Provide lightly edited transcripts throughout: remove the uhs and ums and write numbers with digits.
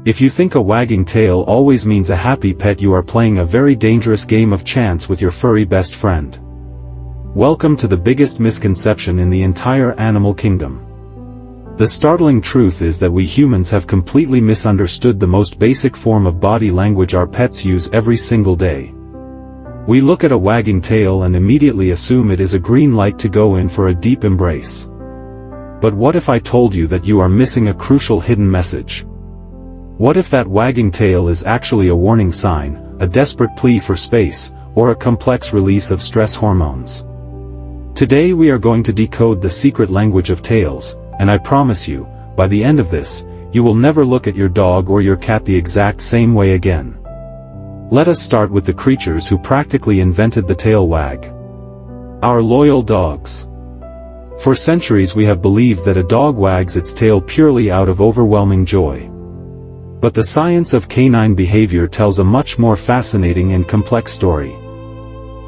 If you think a wagging tail always means a happy pet, you are playing a very dangerous game of chance with your furry best friend. Welcome to the biggest misconception in the entire animal kingdom. The startling truth is that we humans have completely misunderstood the most basic form of body language our pets use every single day. We look at a wagging tail and immediately assume it is a green light to go in for a deep embrace. But what if I told you that you are missing a crucial hidden message? What if that wagging tail is actually a warning sign, a desperate plea for space, or a complex release of stress hormones? Today we are going to decode the secret language of tails, and I promise you, by the end of this, you will never look at your dog or your cat the exact same way again. Let us start with the creatures who practically invented the tail wag. Our loyal dogs. For centuries we have believed that a dog wags its tail purely out of overwhelming joy. But the science of canine behavior tells a much more fascinating and complex story.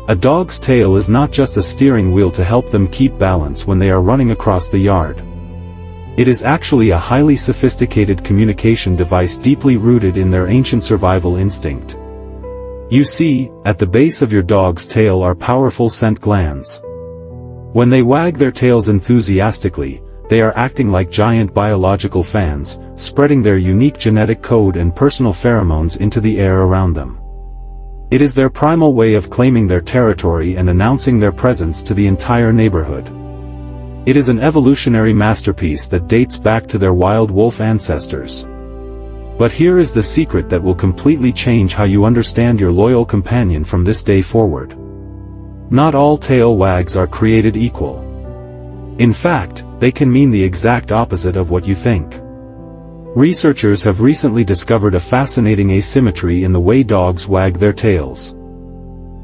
A dog's tail is not just a steering wheel to help them keep balance when they are running across the yard. It is actually a highly sophisticated communication device deeply rooted in their ancient survival instinct. You see, at the base of your dog's tail are powerful scent glands. When they wag their tails enthusiastically, they are acting like giant biological fans, spreading their unique genetic code and personal pheromones into the air around them. It is their primal way of claiming their territory and announcing their presence to the entire neighborhood. It is an evolutionary masterpiece that dates back to their wild wolf ancestors. But here is the secret that will completely change how you understand your loyal companion from this day forward. Not all tail wags are created equal. In fact, they can mean the exact opposite of what you think. Researchers have recently discovered a fascinating asymmetry in the way dogs wag their tails.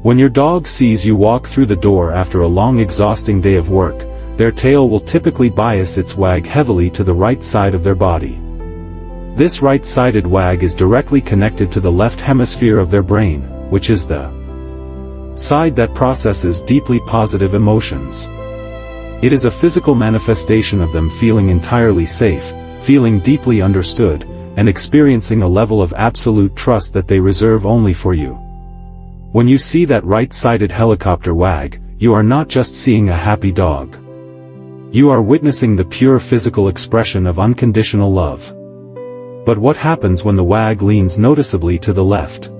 When your dog sees you walk through the door after a long exhausting day of work, their tail will typically bias its wag heavily to the right side of their body. This right-sided wag is directly connected to the left hemisphere of their brain, which is the side that processes deeply positive emotions. It is a physical manifestation of them feeling entirely safe, feeling deeply understood, and experiencing a level of absolute trust that they reserve only for you. When you see that right-sided helicopter wag, you are not just seeing a happy dog. You are witnessing the pure physical expression of unconditional love. But what happens when the wag leans noticeably to the left?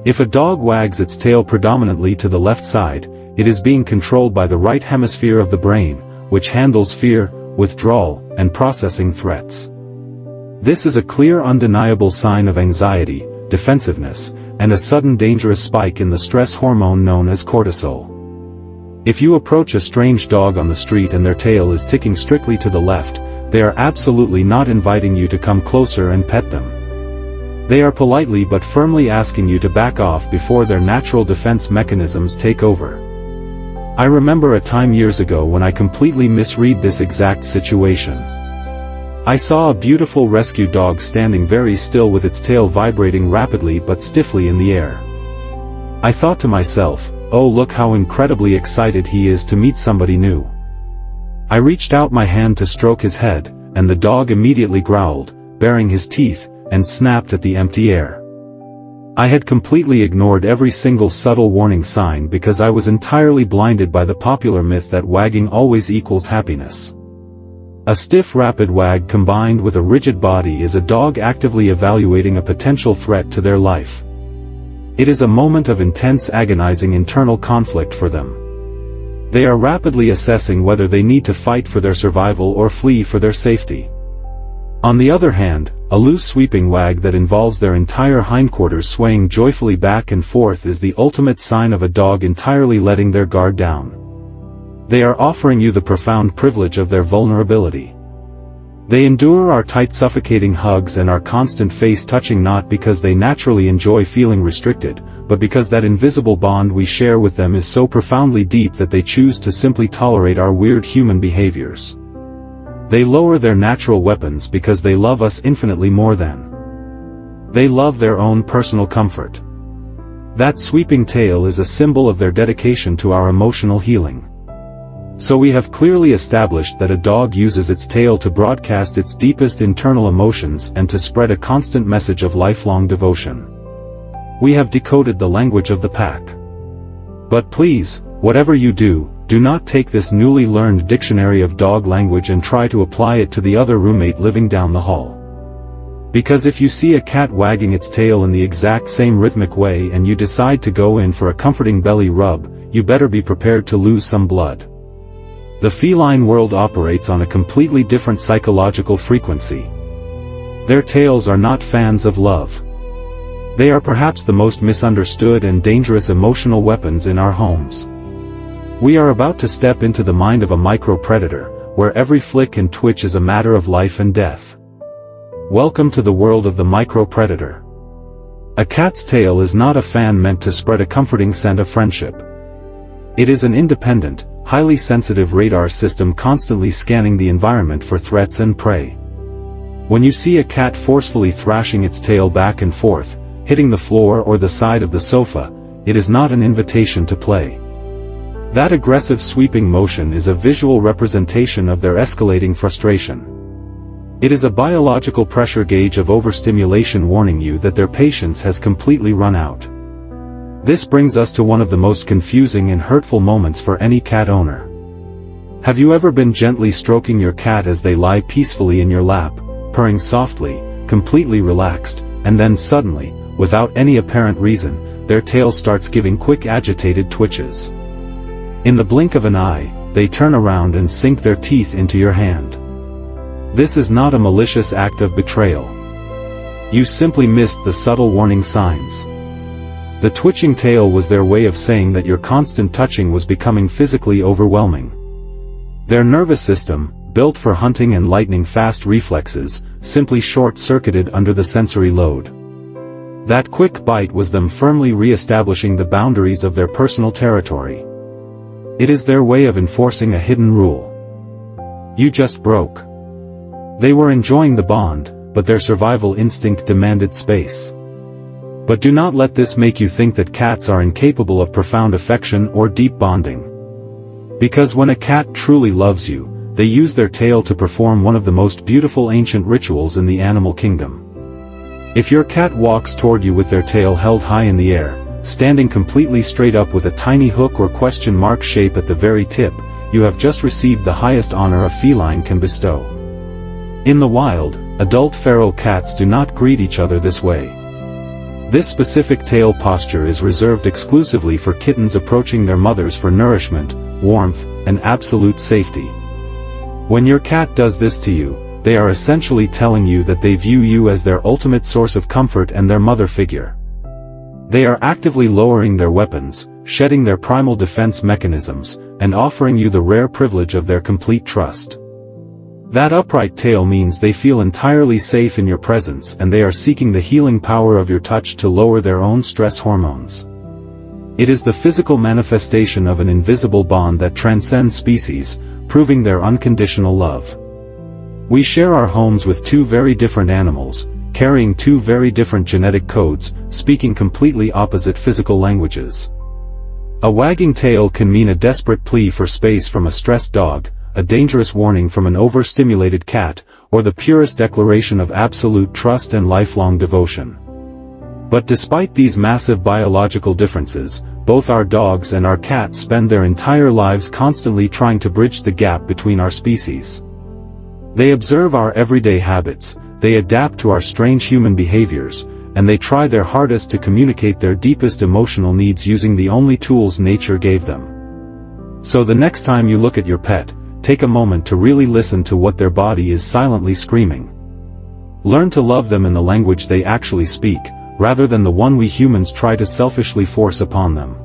If a dog wags its tail predominantly to the left side, it is being controlled by the right hemisphere of the brain, which handles fear, withdrawal, and processing threats. This is a clear, undeniable sign of anxiety, defensiveness, and a sudden dangerous spike in the stress hormone known as cortisol. If you approach a strange dog on the street and their tail is ticking strictly to the left, they are absolutely not inviting you to come closer and pet them. They are politely but firmly asking you to back off before their natural defense mechanisms take over. I remember a time years ago when I completely misread this exact situation. I saw a beautiful rescue dog standing very still with its tail vibrating rapidly but stiffly in the air. I thought to myself, oh, look how incredibly excited he is to meet somebody new. I reached out my hand to stroke his head, and the dog immediately growled, baring his teeth, and snapped at the empty air. I had completely ignored every single subtle warning sign because I was entirely blinded by the popular myth that wagging always equals happiness. A stiff rapid wag combined with a rigid body is a dog actively evaluating a potential threat to their life. It is a moment of intense agonizing internal conflict for them. They are rapidly assessing whether they need to fight for their survival or flee for their safety. On the other hand, a loose sweeping wag that involves their entire hindquarters swaying joyfully back and forth is the ultimate sign of a dog entirely letting their guard down. They are offering you the profound privilege of their vulnerability. They endure our tight suffocating hugs and our constant face touching not because they naturally enjoy feeling restricted, but because that invisible bond we share with them is so profoundly deep that they choose to simply tolerate our weird human behaviors. They lower their natural weapons because they love us infinitely more than they love their own personal comfort. That sweeping tail is a symbol of their dedication to our emotional healing. So we have clearly established that a dog uses its tail to broadcast its deepest internal emotions and to spread a constant message of lifelong devotion. We have decoded the language of the pack. But please, whatever you do, do not take this newly learned dictionary of dog language and try to apply it to the other roommate living down the hall. Because if you see a cat wagging its tail in the exact same rhythmic way and you decide to go in for a comforting belly rub, you better be prepared to lose some blood. The feline world operates on a completely different psychological frequency. Their tails are not fans of love. They are perhaps the most misunderstood and dangerous emotional weapons in our homes. We are about to step into the mind of a micro-predator, where every flick and twitch is a matter of life and death. Welcome to the world of the micro-predator. A cat's tail is not a fan meant to spread a comforting scent of friendship. It is an independent, highly sensitive radar system constantly scanning the environment for threats and prey. When you see a cat forcefully thrashing its tail back and forth, hitting the floor or the side of the sofa, it is not an invitation to play. That aggressive sweeping motion is a visual representation of their escalating frustration. It is a biological pressure gauge of overstimulation warning you that their patience has completely run out. This brings us to one of the most confusing and hurtful moments for any cat owner. Have you ever been gently stroking your cat as they lie peacefully in your lap, purring softly, completely relaxed, and then suddenly, without any apparent reason, their tail starts giving quick agitated twitches? In the blink of an eye, they turn around and sink their teeth into your hand. This is not a malicious act of betrayal. You simply missed the subtle warning signs. The twitching tail was their way of saying that your constant touching was becoming physically overwhelming. Their nervous system, built for hunting and lightning-fast reflexes, simply short-circuited under the sensory load. That quick bite was them firmly re-establishing the boundaries of their personal territory. It is their way of enforcing a hidden rule. You just broke. They were enjoying the bond, but their survival instinct demanded space. But do not let this make you think that cats are incapable of profound affection or deep bonding. Because when a cat truly loves you, they use their tail to perform one of the most beautiful ancient rituals in the animal kingdom. If your cat walks toward you with their tail held high in the air, standing completely straight up with a tiny hook or question mark shape at the very tip, you have just received the highest honor a feline can bestow. In the wild, adult feral cats do not greet each other this way. This specific tail posture is reserved exclusively for kittens approaching their mothers for nourishment, warmth, and absolute safety. When your cat does this to you, they are essentially telling you that they view you as their ultimate source of comfort and their mother figure. They are actively lowering their weapons, shedding their primal defense mechanisms, and offering you the rare privilege of their complete trust. That upright tail means they feel entirely safe in your presence and they are seeking the healing power of your touch to lower their own stress hormones. It is the physical manifestation of an invisible bond that transcends species, proving their unconditional love. We share our homes with two very different animals, carrying two very different genetic codes, speaking completely opposite physical languages. A wagging tail can mean a desperate plea for space from a stressed dog, a dangerous warning from an overstimulated cat, or the purest declaration of absolute trust and lifelong devotion. But despite these massive biological differences, both our dogs and our cats spend their entire lives constantly trying to bridge the gap between our species. They observe our everyday habits, they adapt to our strange human behaviors, and they try their hardest to communicate their deepest emotional needs using the only tools nature gave them. So the next time you look at your pet, take a moment to really listen to what their body is silently screaming. Learn to love them in the language they actually speak, rather than the one we humans try to selfishly force upon them.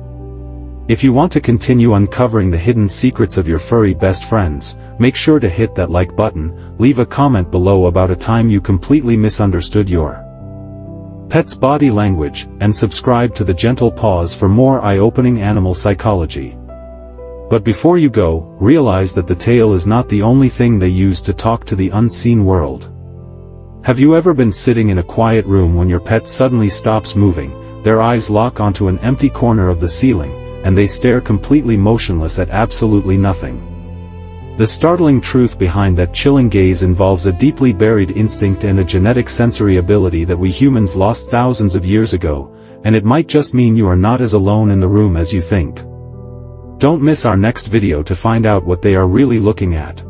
If you want to continue uncovering the hidden secrets of your furry best friends, make sure to hit that like button, leave a comment below about a time you completely misunderstood your pet's body language, and subscribe to the Gentle Paws for more eye-opening animal psychology. But before you go, realize that the tail is not the only thing they use to talk to the unseen world. Have you ever been sitting in a quiet room when your pet suddenly stops moving, their eyes lock onto an empty corner of the ceiling, and they stare completely motionless at absolutely nothing? The startling truth behind that chilling gaze involves a deeply buried instinct and a genetic sensory ability that we humans lost thousands of years ago, and it might just mean you are not as alone in the room as you think. Don't miss our next video to find out what they are really looking at.